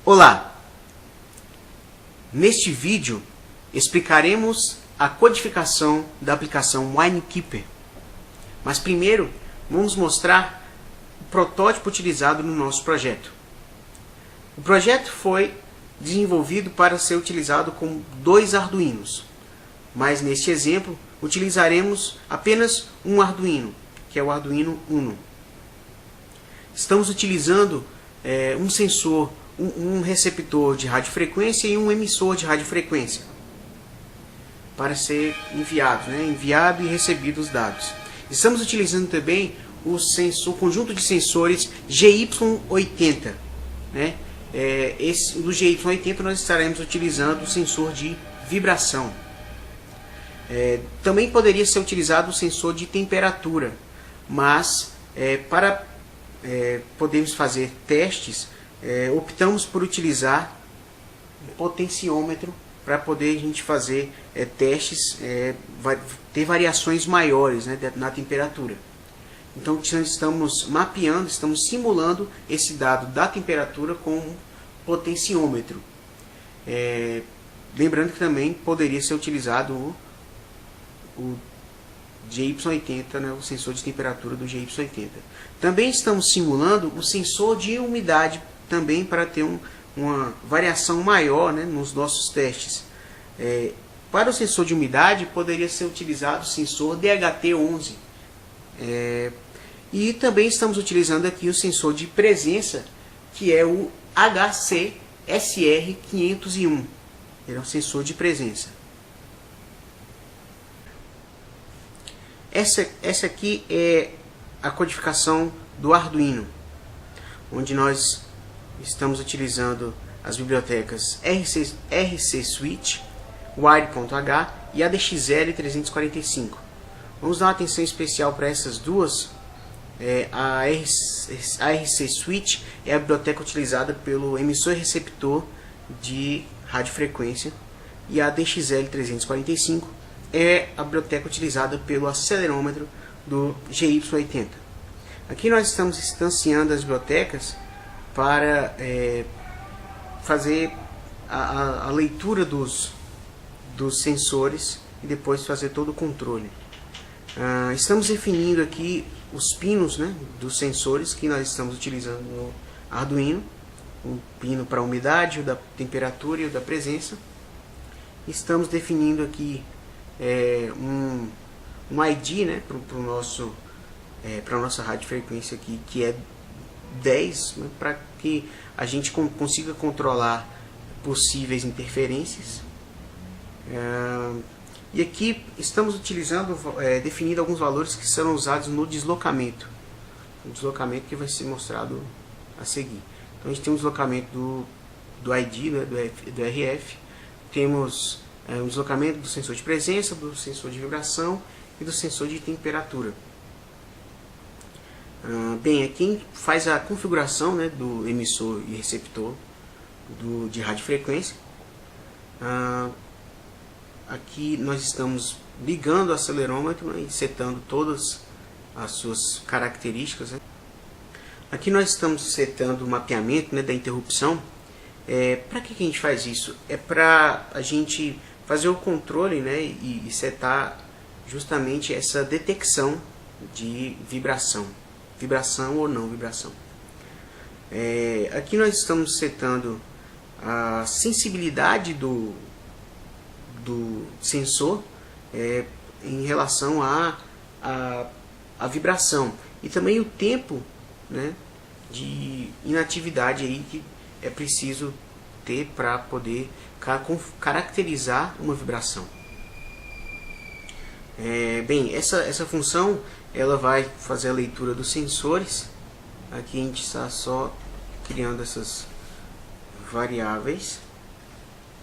Olá! Neste vídeo explicaremos a codificação da aplicação WineKeeper. Mas primeiro vamos mostrar o protótipo utilizado no nosso projeto. O projeto foi desenvolvido para ser utilizado com 2 Arduinos, mas neste exemplo utilizaremos apenas um Arduino, que é o Arduino Uno. Estamos utilizando um sensor, um receptor de radiofrequência e um emissor de radiofrequência para ser enviado e recebido os dados. Estamos utilizando também o conjunto de sensores GY80. Do GY80 nós estaremos utilizando o sensor de vibração. Também poderia ser utilizado o sensor de temperatura, mas para podermos fazer testes, optamos por utilizar um potenciômetro para poder a gente fazer testes, ter variações maiores, na temperatura. Então estamos mapeando, estamos simulando esse dado da temperatura com um potenciômetro. Lembrando que também poderia ser utilizado o GY80, o sensor de temperatura do GY80. Também estamos simulando o sensor de umidade também para ter uma variação maior, nos nossos testes. Para o sensor de umidade poderia ser utilizado o sensor DHT11. E também estamos utilizando aqui o sensor de presença, que é o HCSR501. Ele é um sensor de presença. Essa aqui é a codificação do Arduino, onde nós estamos utilizando as bibliotecas RC Switch, Wire.h e ADXL345. Vamos dar uma atenção especial para essas duas. A RC Switch é a biblioteca utilizada pelo emissor e receptor de radiofrequência, e a ADXL345 é a biblioteca utilizada pelo acelerômetro do GY80. Aqui nós estamos instanciando as bibliotecas para fazer a leitura dos sensores e depois fazer todo o controle. Estamos definindo aqui os pinos, dos sensores que nós estamos utilizando no Arduino. Um pino para a umidade, o da temperatura e o da presença. Estamos definindo aqui um ID, para a nossa radiofrequência aqui, que é 10, para que a gente consiga controlar possíveis interferências. E aqui estamos utilizando, definindo alguns valores que serão usados no deslocamento. O deslocamento que vai ser mostrado a seguir. Então a gente tem um deslocamento do ID, do RF. Temos um deslocamento do sensor de presença, do sensor de vibração e do sensor de temperatura. Bem, aqui faz a configuração do emissor e receptor de radiofrequência. Aqui nós estamos ligando o acelerômetro e setando todas as suas características. Aqui nós estamos setando o mapeamento da interrupção. Para que a gente faz isso? É para a gente fazer o controle e setar justamente essa detecção de vibração ou não vibração. Aqui nós estamos setando a sensibilidade do sensor em relação à vibração, e também o tempo de inatividade aí que é preciso ter para poder caracterizar uma vibração. Bem, essa função ela vai fazer a leitura dos sensores. Aqui a gente está só criando essas variáveis.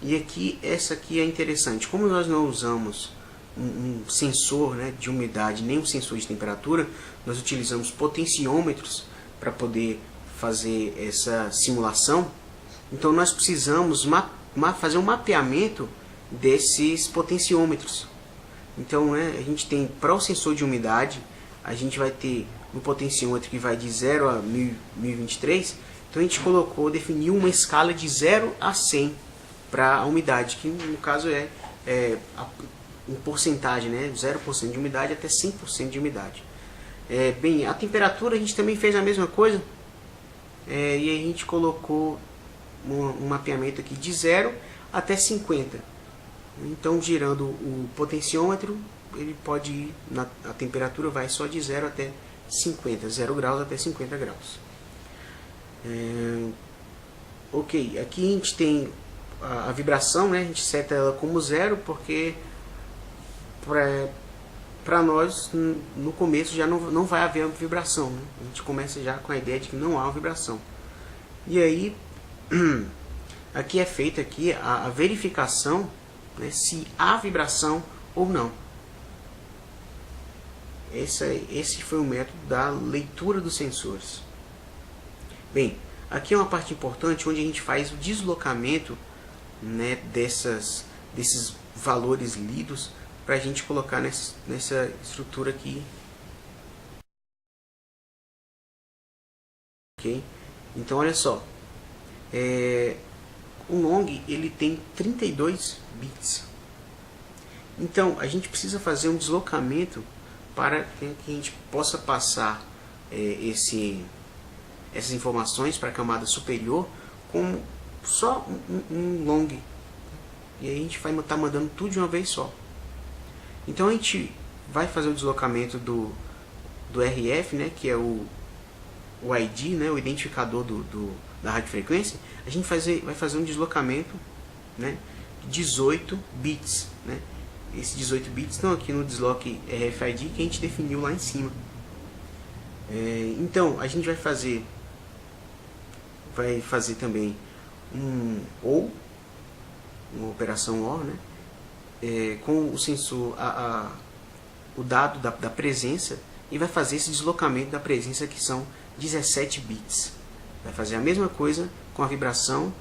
E aqui, essa aqui é interessante. Como nós não usamos um sensor de umidade, nem um sensor de temperatura, nós utilizamos potenciômetros para poder fazer essa simulação. Então nós precisamos fazer um mapeamento desses potenciômetros. Então a gente tem, para o sensor de umidade, a gente vai ter um potenciômetro que vai de 0 a 1023, Então a gente definiu uma escala de 0 a 100 para a umidade, que no caso em porcentagem, né? 0% de umidade até 100% de umidade. Bem, a temperatura a gente também fez a mesma coisa, e aí a gente colocou um mapeamento aqui de 0 até 50. Então, girando o potenciômetro, ele pode ir, a temperatura vai só de 0 até 50, 0 graus até 50 graus. Ok, aqui a gente tem a vibração, né? A gente seta ela como 0, porque para nós, no começo, já não vai haver vibração, né? A gente começa já com a ideia de que não há uma vibração. E aí, aqui é feita a verificação, né, se há vibração ou não. Esse foi o método da leitura dos sensores. Bem, aqui é uma parte importante onde a gente faz o deslocamento, né, desses valores lidos para a gente colocar nessa estrutura aqui. Ok? Então olha só, o long ele tem 32 bits. Então a gente precisa fazer um deslocamento para que a gente possa passar essas informações para a camada superior com só um long. E aí a gente vai estar mandando tudo de uma vez só. Então a gente vai fazer o deslocamento do RF, né, que é o ID, né, o identificador da radiofrequência. A gente vai fazer um deslocamento, né, de 18 bits. Né. Esses 18 bits estão aqui no desloque RFID que a gente definiu lá em cima. Então a gente vai fazer também uma operação OR, né, com o sensor, o dado da presença, e vai fazer esse deslocamento da presença, que são 17 bits. Vai fazer a mesma coisa com a vibração,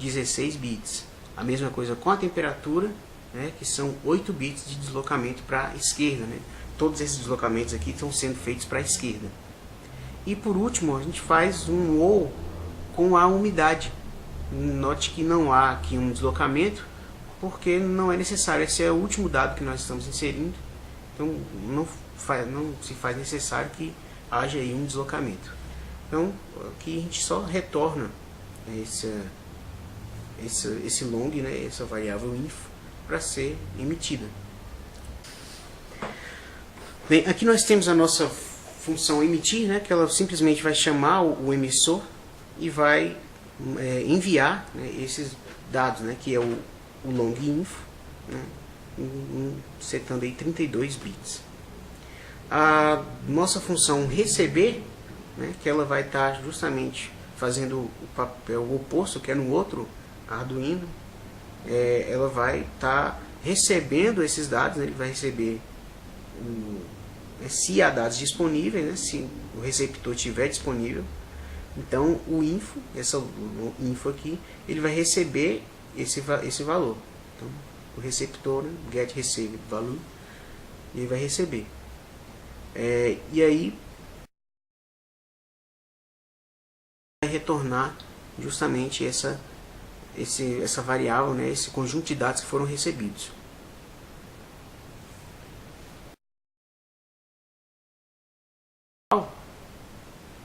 16 bits. A mesma coisa com a temperatura, né, que são 8 bits de deslocamento para a esquerda. Né? Todos esses deslocamentos aqui estão sendo feitos para a esquerda. E por último, a gente faz um OR com a umidade. Note que não há aqui um deslocamento, porque não é necessário. Esse é o último dado que nós estamos inserindo. Então não se faz necessário que haja aí um deslocamento. Então aqui a gente só retorna esse long, né, essa variável info, para ser emitida. Bem, aqui nós temos a nossa função emitir, né, que ela simplesmente vai chamar o emissor e vai enviar, né, esses dados, né, que é o long info, né, setando aí 32 bits. A nossa função receber, né, que ela vai estar justamente fazendo o papel oposto, que é no outro Arduino. Ela vai estar recebendo esses dados, né, ele vai receber se há dados disponíveis, né, se o receptor estiver disponível. Então o info, o info aqui, ele vai receber esse valor. Então, o receptor, né, get receive value, ele vai receber. E aí vai retornar justamente essa variável, né, esse conjunto de dados que foram recebidos.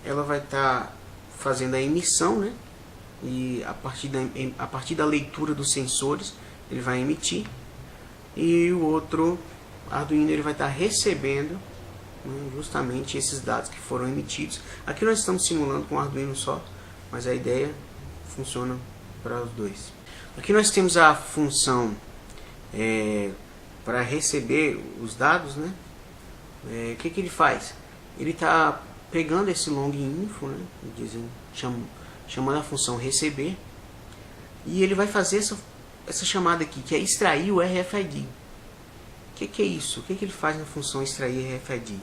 Ela vai estar fazendo a emissão, né, e a partir da leitura dos sensores ele vai emitir, e o outro Arduino ele vai estar recebendo, né, justamente esses dados que foram emitidos. Aqui nós estamos simulando com um Arduino só, mas a ideia funciona para os dois. Aqui nós temos a função para receber os dados, né? O que ele faz? Ele está pegando esse long info, né, chamando a função receber, e ele vai fazer essa chamada aqui, que é extrair o RFID. O que é isso? O que ele faz na função extrair RFID?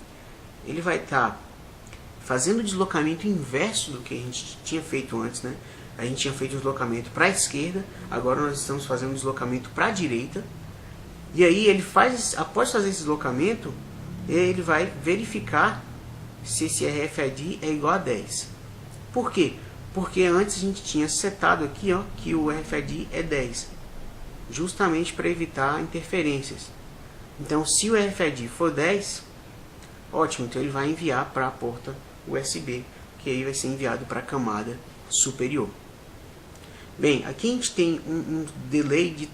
Ele vai estar fazendo o deslocamento inverso do que a gente tinha feito antes, né? A gente tinha feito o deslocamento para a esquerda, agora nós estamos fazendo o deslocamento para a direita. E aí ele após fazer esse deslocamento, ele vai verificar se esse RFID é igual a 10. Por quê? Porque antes a gente tinha setado aqui, ó, que o RFID é 10, justamente para evitar interferências. Então, se o RFID for 10, ótimo, então ele vai enviar para a porta USB, que aí vai ser enviado para a camada superior. Bem, aqui a gente tem um delay de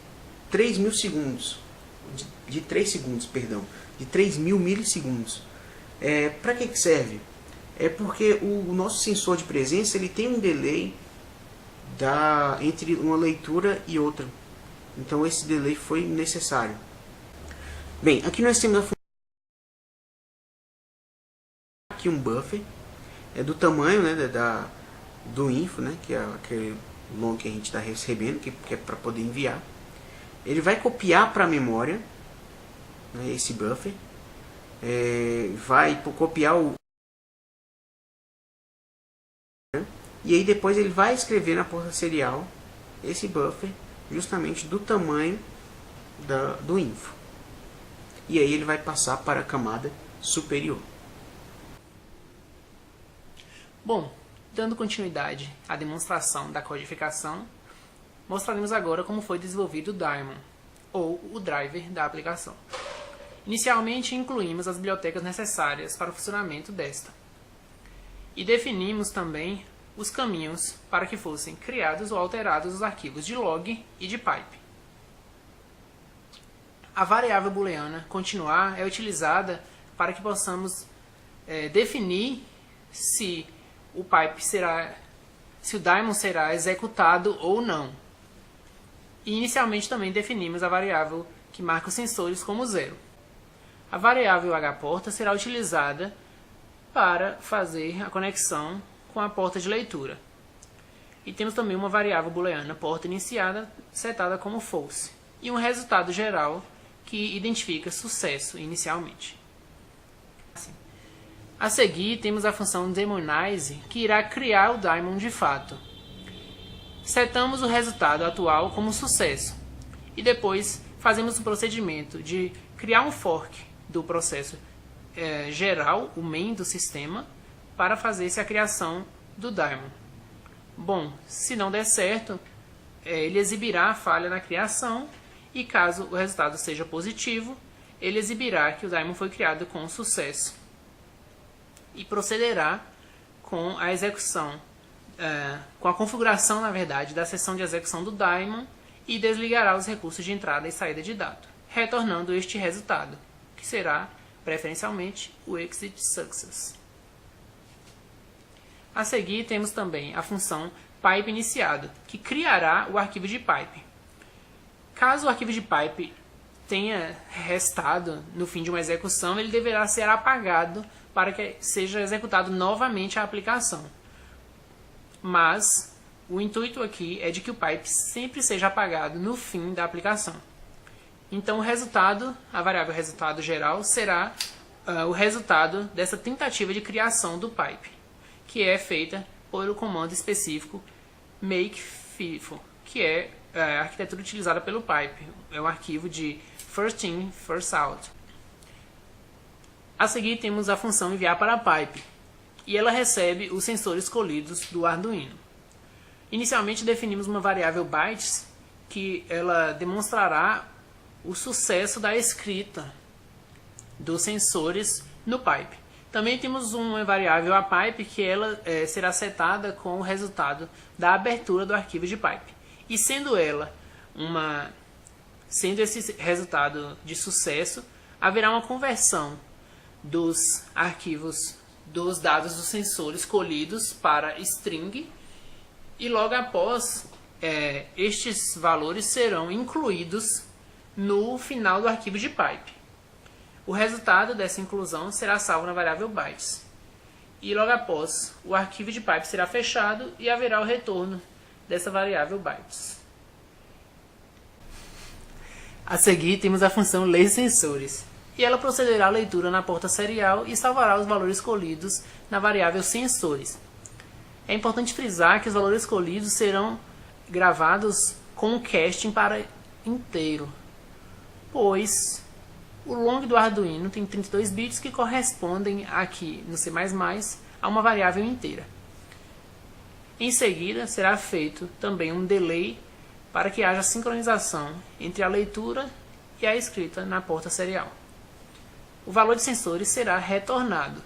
3.000 segundos, de 3 segundos, perdão, de 3.000 milissegundos. Para que serve? É porque o nosso sensor de presença ele tem um delay entre uma leitura e outra. Então esse delay foi necessário. Bem, aqui nós temos aqui um buffer, do tamanho, né, do info, né, que é aquele long que a gente está recebendo, que é para poder enviar. Ele vai copiar para a memória, né, esse buffer, vai copiar e aí depois ele vai escrever na porta serial esse buffer justamente do tamanho do info. E aí ele vai passar para a camada superior. Bom, dando continuidade à demonstração da codificação, mostraremos agora como foi desenvolvido o daemon, ou o driver da aplicação. Inicialmente incluímos as bibliotecas necessárias para o funcionamento desta. E definimos também os caminhos para que fossem criados ou alterados os arquivos de log e de pipe. A variável booleana continuar é utilizada para que possamos definir se o daemon será executado ou não. E inicialmente também definimos a variável que marca os sensores como 0. A variável hPorta será utilizada para fazer a conexão com a porta de leitura. E temos também uma variável booleana porta iniciada setada como false. E um resultado geral que identifica sucesso inicialmente. A seguir temos a função daemonize, que irá criar o daemon de fato. Setamos o resultado atual como sucesso. E depois fazemos o procedimento de criar um fork do processo geral, o main do sistema, para fazer-se a criação do daemon. Bom, se não der certo, ele exibirá a falha na criação e caso o resultado seja positivo, ele exibirá que o daemon foi criado com sucesso e procederá com a execução, com a configuração, na verdade, da seção de execução do daemon e desligará os recursos de entrada e saída de dado, retornando este resultado, que será, preferencialmente, o exit success. A seguir, temos também a função pipe iniciado, que criará o arquivo de pipe. Caso o arquivo de pipe tenha restado no fim de uma execução, ele deverá ser apagado para que seja executado novamente a aplicação. Mas o intuito aqui é de que o pipe sempre seja apagado no fim da aplicação. Então o resultado, a variável resultado geral, será o resultado dessa tentativa de criação do pipe, que é feita pelo comando específico make_FIFO, que é a arquitetura utilizada pelo pipe. É um arquivo de first in, first out. A seguir temos a função enviar para a pipe, e ela recebe os sensores escolhidos do Arduino. Inicialmente definimos uma variável bytes, que ela demonstrará o sucesso da escrita dos sensores no pipe. Também temos uma variável apipe, que ela será setada com o resultado da abertura do arquivo de pipe. E sendo esse resultado de sucesso, haverá uma conversão dos arquivos dos dados do sensor escolhidos para string, e logo após estes valores serão incluídos no final do arquivo de pipe. O resultado dessa inclusão será salvo na variável bytes. E logo após, o arquivo de pipe será fechado e haverá o retorno dessa variável bytes. A seguir temos a função ler sensores, e ela procederá à leitura na porta serial e salvará os valores escolhidos na variável sensores. É importante frisar que os valores escolhidos serão gravados com o casting para inteiro, pois o long do Arduino tem 32 bits que correspondem aqui no C++ a uma variável inteira. Em seguida, será feito também um delay para que haja sincronização entre a leitura e a escrita na porta serial. O valor de sensores será retornado.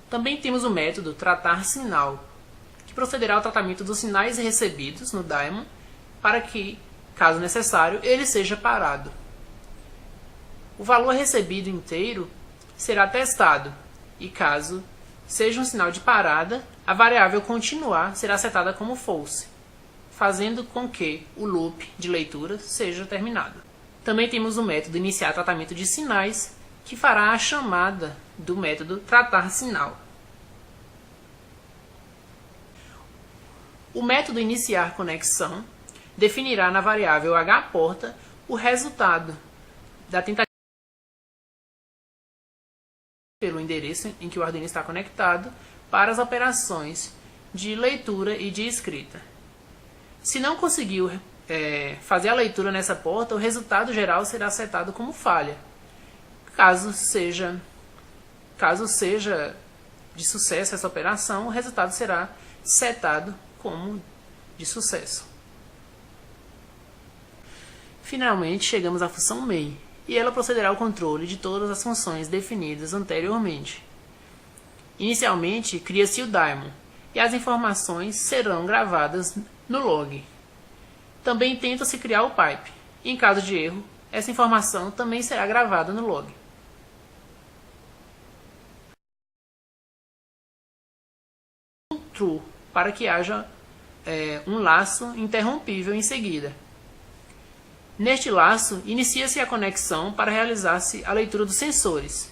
Também temos o método tratar sinal, que procederá ao tratamento dos sinais recebidos no daemon para que, caso necessário, ele seja parado. O valor recebido inteiro será testado e, caso seja um sinal de parada, a variável continuar será setada como false, fazendo com que o loop de leitura seja terminado. Também temos o método iniciar tratamento de sinais, que fará a chamada do método tratar sinal. O método iniciar conexão definirá na variável hPorta o resultado da tentativa pelo endereço em que o Arduino está conectado para as operações de leitura e de escrita. Se não conseguiu fazer a leitura nessa porta, o resultado geral será setado como falha. Caso seja de sucesso essa operação, o resultado será setado como de sucesso. Finalmente, chegamos à função main, e ela procederá ao controle de todas as funções definidas anteriormente. Inicialmente, cria-se o daemon, e as informações serão gravadas no log. Também tenta-se criar o pipe. Em caso de erro, essa informação também será gravada no log. True, para que haja um laço interrompível em seguida. Neste laço, inicia-se a conexão para realizar-se a leitura dos sensores.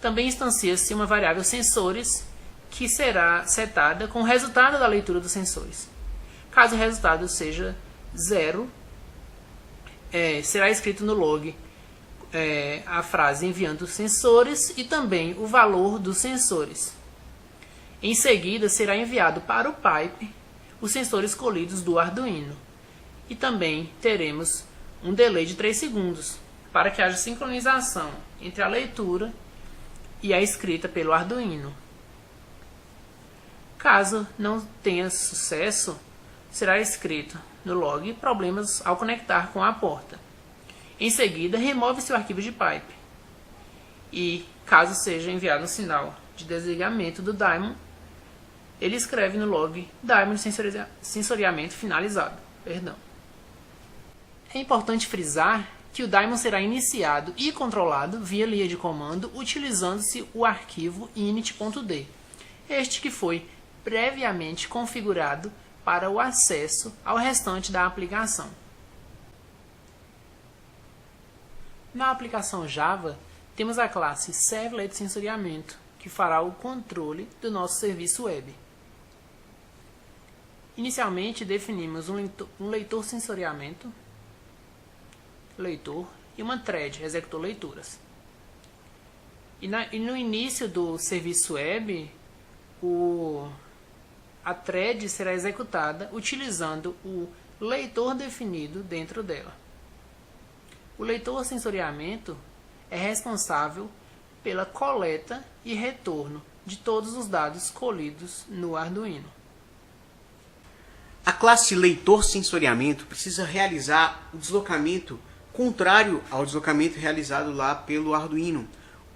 Também instancia-se uma variável sensores, que será setada com o resultado da leitura dos sensores. Caso o resultado seja 0, será escrito no log a frase enviando os sensores e também o valor dos sensores. Em seguida, será enviado para o pipe os sensores escolhidos do Arduino. E também teremos um delay de 3 segundos, para que haja sincronização entre a leitura e a escrita pelo Arduino. Caso não tenha sucesso, será escrito no log problemas ao conectar com a porta. Em seguida, remove-se o arquivo de pipe. E, caso seja enviado um sinal de desligamento do daemon, ele escreve no log daemon sensoriamento finalizado. É importante frisar que o daemon será iniciado e controlado via linha de comando utilizando-se o arquivo init.d, este que foi previamente configurado para o acesso ao restante da aplicação. Na aplicação Java, temos a classe Servlet Sensoriamento, que fará o controle do nosso serviço web. Inicialmente, definimos um leitor sensoriamento, leitor e uma thread, executor leituras. E no início do serviço web, a thread será executada utilizando o leitor definido dentro dela. O leitor sensoriamento é responsável pela coleta e retorno de todos os dados colhidos no Arduino. A classe leitor sensoriamento precisa realizar o deslocamento contrário ao deslocamento realizado lá pelo Arduino.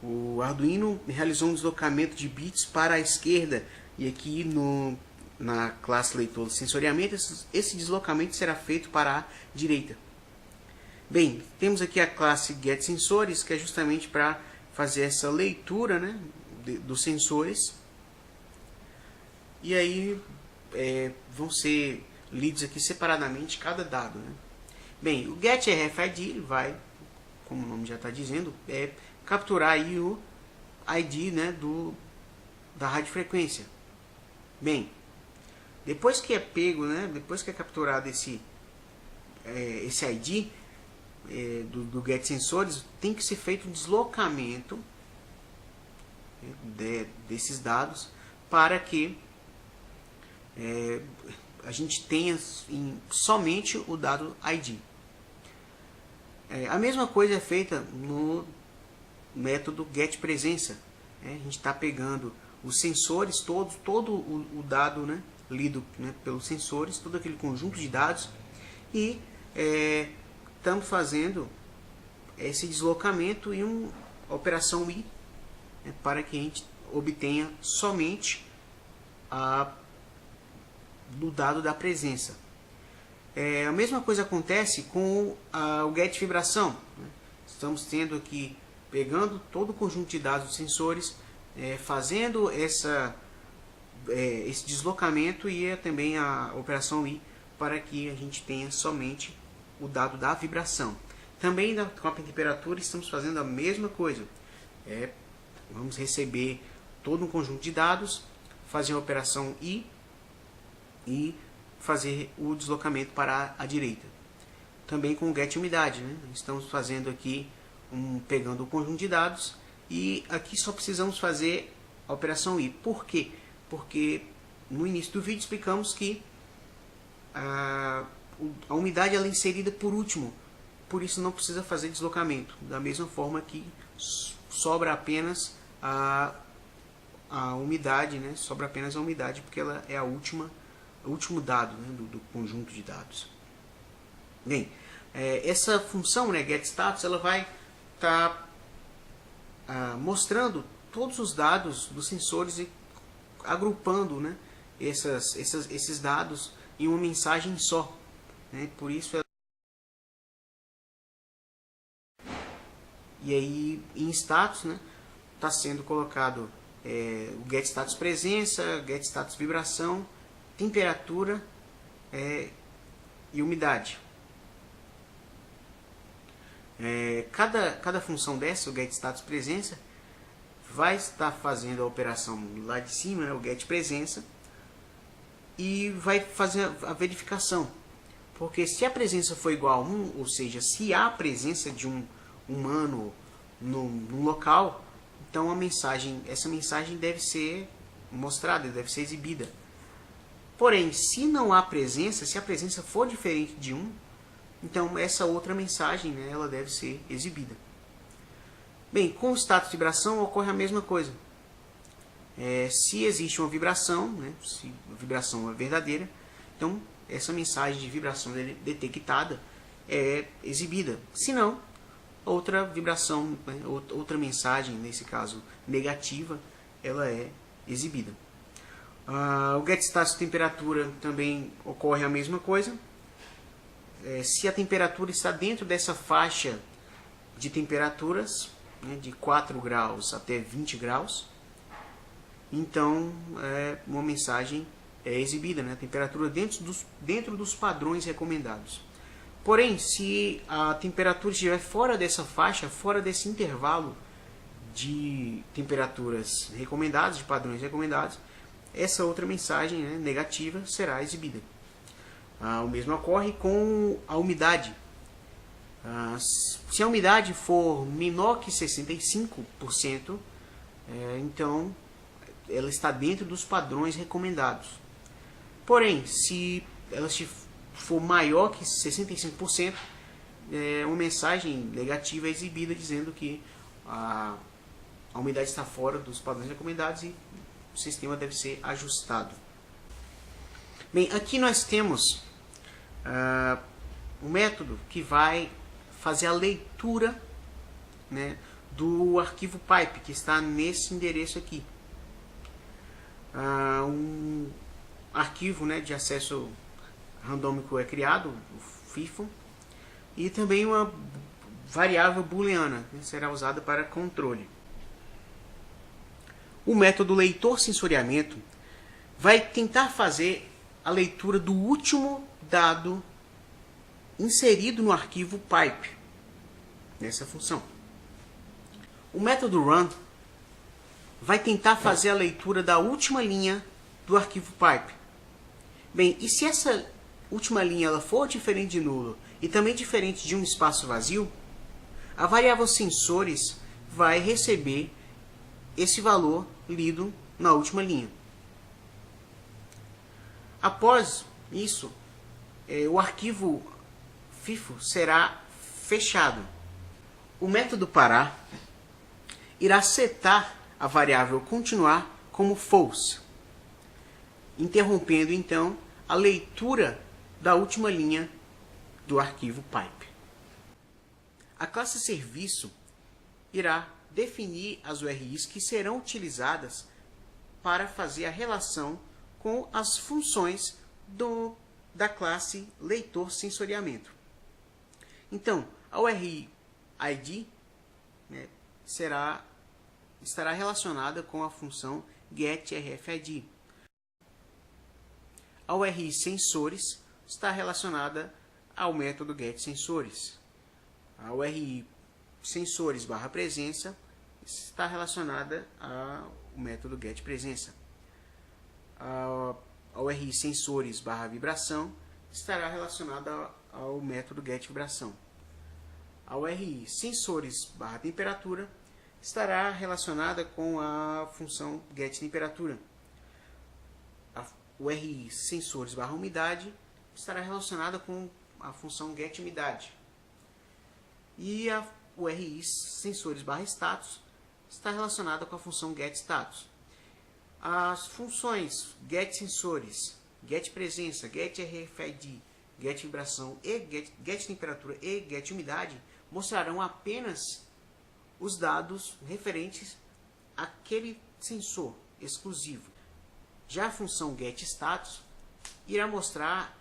O Arduino realizou um deslocamento de bits para a esquerda e aqui na classe leitor sensoriamento esse deslocamento será feito para a direita. Bem, temos aqui a classe getSensores, que é justamente para fazer essa leitura, né, dos sensores. E aí vão ser lidos aqui separadamente cada dado, né? Bem, o getRFID ele vai, como o nome já está dizendo, capturar aí o ID, né, da radiofrequência. Bem, depois que é pego, né, depois que é capturado esse ID do getSensores, tem que ser feito um deslocamento desses dados para que a gente tenha somente o dado ID. A mesma coisa é feita no método getPresença. A gente está pegando os sensores, todo o dado, né, lido, né, pelos sensores, todo aquele conjunto de dados, e estamos fazendo esse deslocamento e uma operação I, né, para que a gente obtenha somente do dado da presença. A mesma coisa acontece com o get vibração, né? Estamos tendo aqui, pegando todo o conjunto de dados dos sensores, fazendo esse deslocamento e também a operação I, para que a gente tenha somente o dado da vibração. Também com a temperatura estamos fazendo a mesma coisa. Vamos receber todo um conjunto de dados, fazer a operação I e fazer o deslocamento para a direita. Também com o get umidade, né? Estamos fazendo aqui, pegando o conjunto de dados, e aqui só precisamos fazer a operação I. Por quê? Porque no início do vídeo explicamos que a umidade ela é inserida por último, por isso não precisa fazer deslocamento. Da mesma forma que sobra apenas a umidade, né? Sobra apenas a umidade, porque ela é o último dado, né, do conjunto de dados. Bem, essa função, né, getStatus, ela vai estar mostrando todos os dados dos sensores e agrupando, né, esses dados em uma mensagem só, né? Por isso e aí em status, né, está sendo colocado o getStatus presença, getStatus vibração, temperatura e umidade. Cada função dessa, o getStatus presença, vai estar fazendo a operação lá de cima, né, o getPresença, e vai fazer a verificação. Porque se a presença for igual a 1, ou seja, se há a presença de um humano no local, então essa mensagem deve ser mostrada, deve ser exibida. Porém, se não há presença, se a presença for diferente de 1, então essa outra mensagem, né, ela deve ser exibida. Bem, com o status de vibração ocorre a mesma coisa. Se existe uma vibração, né, se a vibração é verdadeira, então essa mensagem de vibração detectada é exibida. Se não, outra vibração, né, outra mensagem, nesse caso negativa, ela é exibida. O getStatus temperatura também ocorre a mesma coisa. Se a temperatura está dentro dessa faixa de temperaturas, né, de 4 graus até 20 graus, então uma mensagem é exibida, né, a temperatura dentro dos padrões recomendados. Porém, se a temperatura estiver fora dessa faixa, fora desse intervalo de temperaturas recomendadas, de padrões recomendados, essa outra mensagem, né, negativa, será exibida. O mesmo ocorre com a umidade. Se a umidade for menor que 65%, então ela está dentro dos padrões recomendados. Porém, se ela for maior que 65%, uma mensagem negativa é exibida dizendo que a umidade está fora dos padrões recomendados e o sistema deve ser ajustado. Bem, aqui nós temos um método que vai fazer a leitura, né, do arquivo pipe que está nesse endereço aqui. Um arquivo, né, de acesso randômico é criado, o FIFO, e também uma variável booleana, né, será usada para controle. O método leitor sensoriamento vai tentar fazer a leitura do último dado inserido no arquivo pipe, nessa função. O método run vai tentar fazer a leitura da última linha do arquivo pipe. Bem, e se essa última linha ela for diferente de nulo e também diferente de um espaço vazio, a variável sensores vai receber esse valor lido na última linha. Após isso, o arquivo FIFO será fechado. O método parar irá setar a variável continuar como false, interrompendo então a leitura da última linha do arquivo pipe. A classe serviço irá definir as URIs que serão utilizadas para fazer a relação com as funções da classe leitor sensoriamento. Então, a URI ID, né, estará relacionada com a função getRFID. A URI sensores está relacionada ao método getSensores. A URI sensores/presença está relacionada ao método getPresença. A URI sensores/vibração estará relacionada ao método getVibração. A URI sensores/temperatura estará relacionada com a função getTemperatura. A URI sensores/umidade estará relacionada com a função getUmidade. E a URI sensores/status está relacionada com a função getStatus. As funções getSensores, getPresença, getRFID, getVibração e getTemperatura e getUmidade mostrarão apenas os dados referentes àquele sensor exclusivo. Já a função getStatus irá mostrar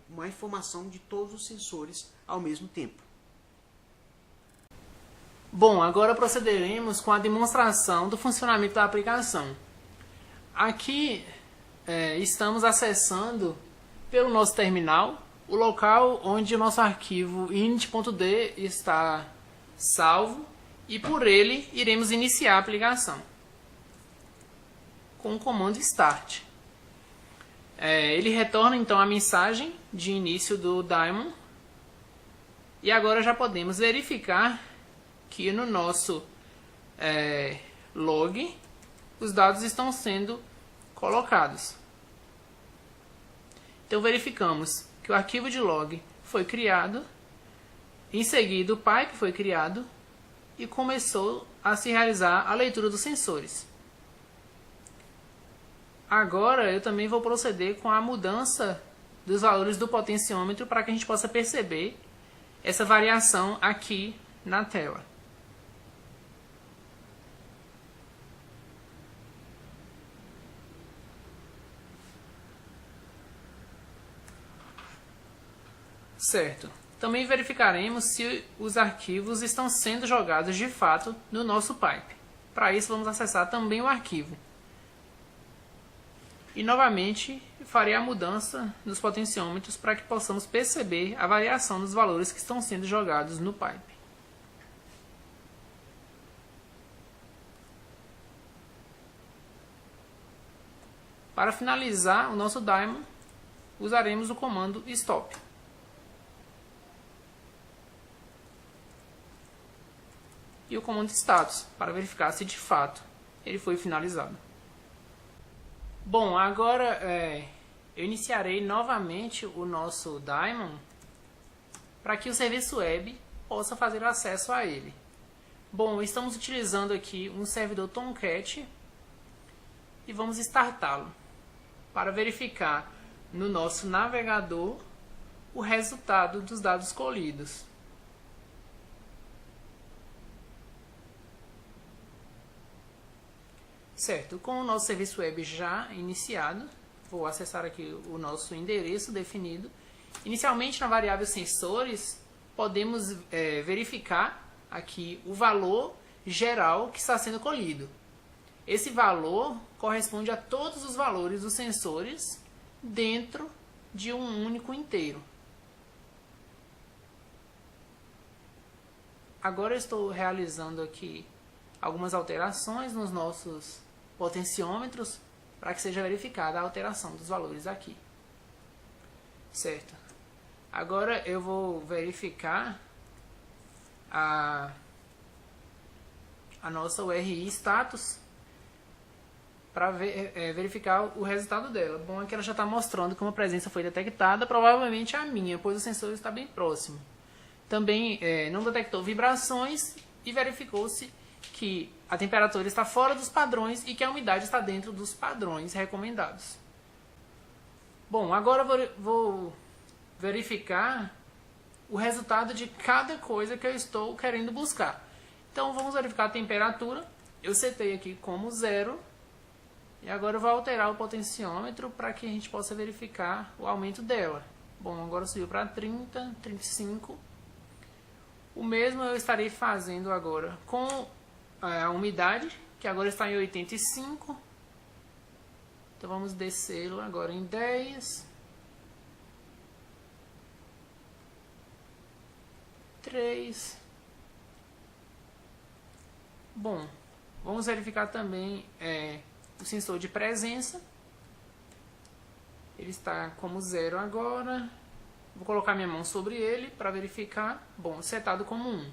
uma informação de todos os sensores ao mesmo tempo. Bom, agora procederemos com a demonstração do funcionamento da aplicação. Aqui estamos acessando pelo nosso terminal o local onde o nosso arquivo init.d está salvo e por ele iremos iniciar a aplicação com o comando start. Ele retorna então a mensagem de início do daemon e agora já podemos verificar que no nosso log os dados estão sendo colocados. Então verificamos que o arquivo de log foi criado, em seguida o pipe foi criado e começou a se realizar a leitura dos sensores. Agora eu também vou proceder com a mudança dos valores do potenciômetro para que a gente possa perceber essa variação aqui na tela. Certo. Também verificaremos se os arquivos estão sendo jogados de fato no nosso pipe. Para isso vamos acessar também o arquivo. E novamente farei a mudança nos potenciômetros para que possamos perceber a variação dos valores que estão sendo jogados no pipe. Para finalizar o nosso daemon, usaremos o comando stop. E o comando status, para verificar se de fato ele foi finalizado. Bom, agora eu iniciarei novamente o nosso daemon para que o serviço web possa fazer acesso a ele. Bom, estamos utilizando aqui um servidor Tomcat e vamos startá-lo para verificar no nosso navegador o resultado dos dados colhidos. Certo, com o nosso serviço web já iniciado, vou acessar aqui o nosso endereço definido. Inicialmente na variável sensores, podemos verificar aqui o valor geral que está sendo colhido. Esse valor corresponde a todos os valores dos sensores dentro de um único inteiro. Agora eu estou realizando aqui algumas alterações nos nossos potenciômetros para que seja verificada a alteração dos valores aqui. Certo. Agora eu vou verificar a nossa URI status para verificar o resultado dela. Bom, aqui ela já está mostrando que uma presença foi detectada, provavelmente a minha, pois o sensor está bem próximo. Também não detectou vibrações e verificou-se que a temperatura está fora dos padrões e que a umidade está dentro dos padrões recomendados. Bom, agora eu vou verificar o resultado de cada coisa que eu estou querendo buscar. Então vamos verificar a temperatura. Eu setei aqui como 0. E agora eu vou alterar o potenciômetro para que a gente possa verificar o aumento dela. Bom, agora subiu para 30, 35. O mesmo eu estarei fazendo agora com a umidade, que agora está em 85. Então vamos descê-lo agora em 10. 3. Bom, vamos verificar também o sensor de presença. Ele está como 0 agora. Vou colocar minha mão sobre ele para verificar. Bom, setado como 1.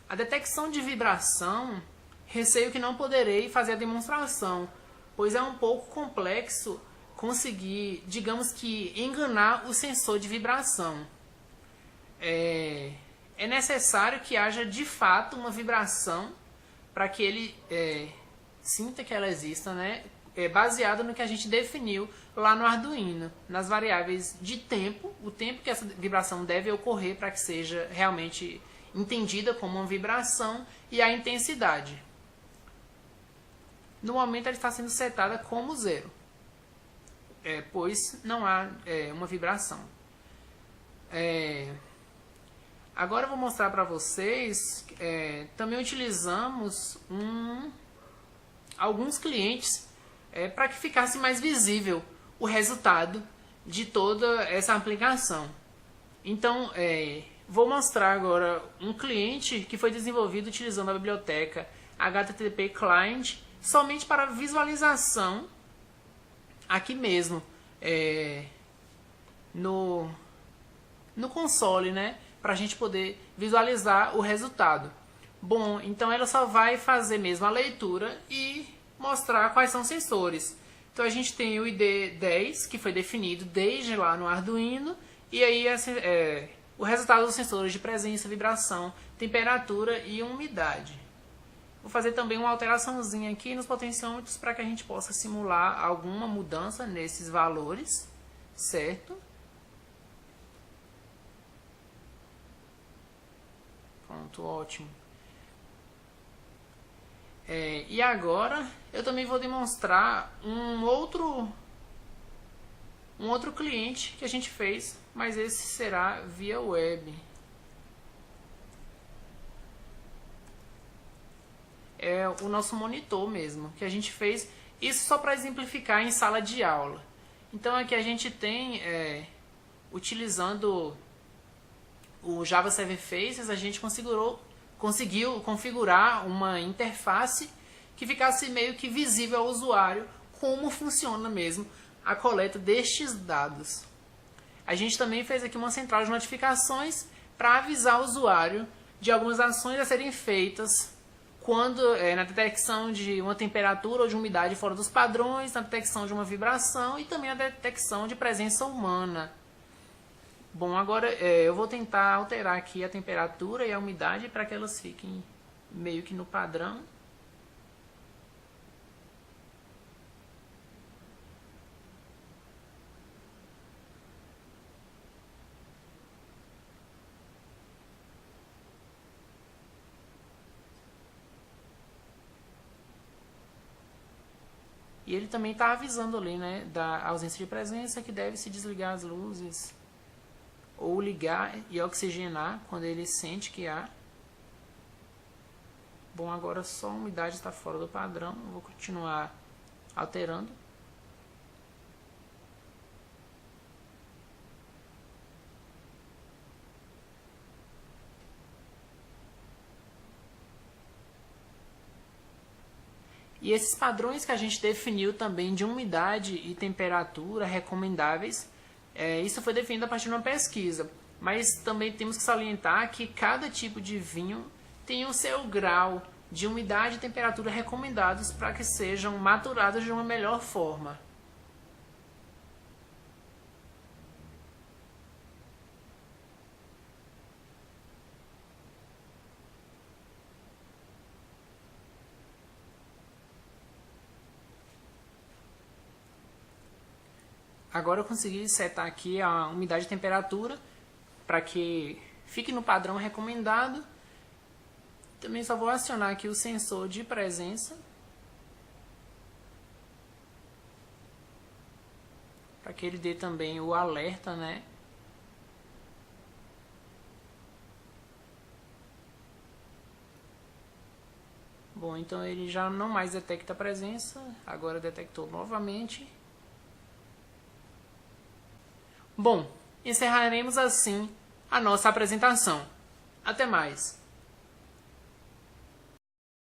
A detecção de vibração, receio que não poderei fazer a demonstração, pois é um pouco complexo conseguir, digamos que, enganar o sensor de vibração. É necessário que haja de fato uma vibração para que ele sinta que ela exista, né? Baseada no que a gente definiu lá no Arduino, nas variáveis de tempo, o tempo que essa vibração deve ocorrer para que seja realmente entendida como uma vibração, e a intensidade. No momento ela está sendo setada como 0, pois não há uma vibração. Agora eu vou mostrar para vocês, também utilizamos alguns clientes para que ficasse mais visível o resultado de toda essa aplicação. Então, vou mostrar agora um cliente que foi desenvolvido utilizando a biblioteca HTTP Client somente para visualização aqui mesmo, no console, né? Para a gente poder visualizar o resultado. Bom, então ela só vai fazer mesmo a leitura e mostrar quais são os sensores. Então a gente tem o ID 10, que foi definido desde lá no Arduino, e aí o resultado dos sensores de presença, vibração, temperatura e umidade. Vou fazer também uma alteraçãozinha aqui nos potenciômetros para que a gente possa simular alguma mudança nesses valores, certo? Pronto, ótimo. E agora eu também vou demonstrar um outro cliente que a gente fez, mas esse será via web. É o nosso monitor mesmo, que a gente fez isso só para exemplificar em sala de aula. Então aqui a gente tem, utilizando o Java Server Faces, a gente conseguiu configurar uma interface que ficasse meio que visível ao usuário como funciona mesmo a coleta destes dados. A gente também fez aqui uma central de notificações para avisar o usuário de algumas ações a serem feitas quando na detecção de uma temperatura ou de umidade fora dos padrões, na detecção de uma vibração e também na detecção de presença humana. Bom, agora eu vou tentar alterar aqui a temperatura e a umidade para que elas fiquem meio que no padrão. E ele também está avisando ali, né, da ausência de presença, que deve se desligar as luzes ou ligar e oxigenar quando ele sente que há. Bom, agora só a umidade está fora do padrão. Eu vou continuar alterando. E esses padrões que a gente definiu também de umidade e temperatura recomendáveis, isso foi definido a partir de uma pesquisa. Mas também temos que salientar que cada tipo de vinho tem o seu grau de umidade e temperatura recomendados para que sejam maturados de uma melhor forma. Agora eu consegui setar aqui a umidade e temperatura para que fique no padrão recomendado. Também só vou acionar aqui o sensor de presença para que ele dê também o alerta, né? Bom, então ele já não mais detecta a presença, agora detectou novamente. Bom, encerraremos assim a nossa apresentação. Até mais!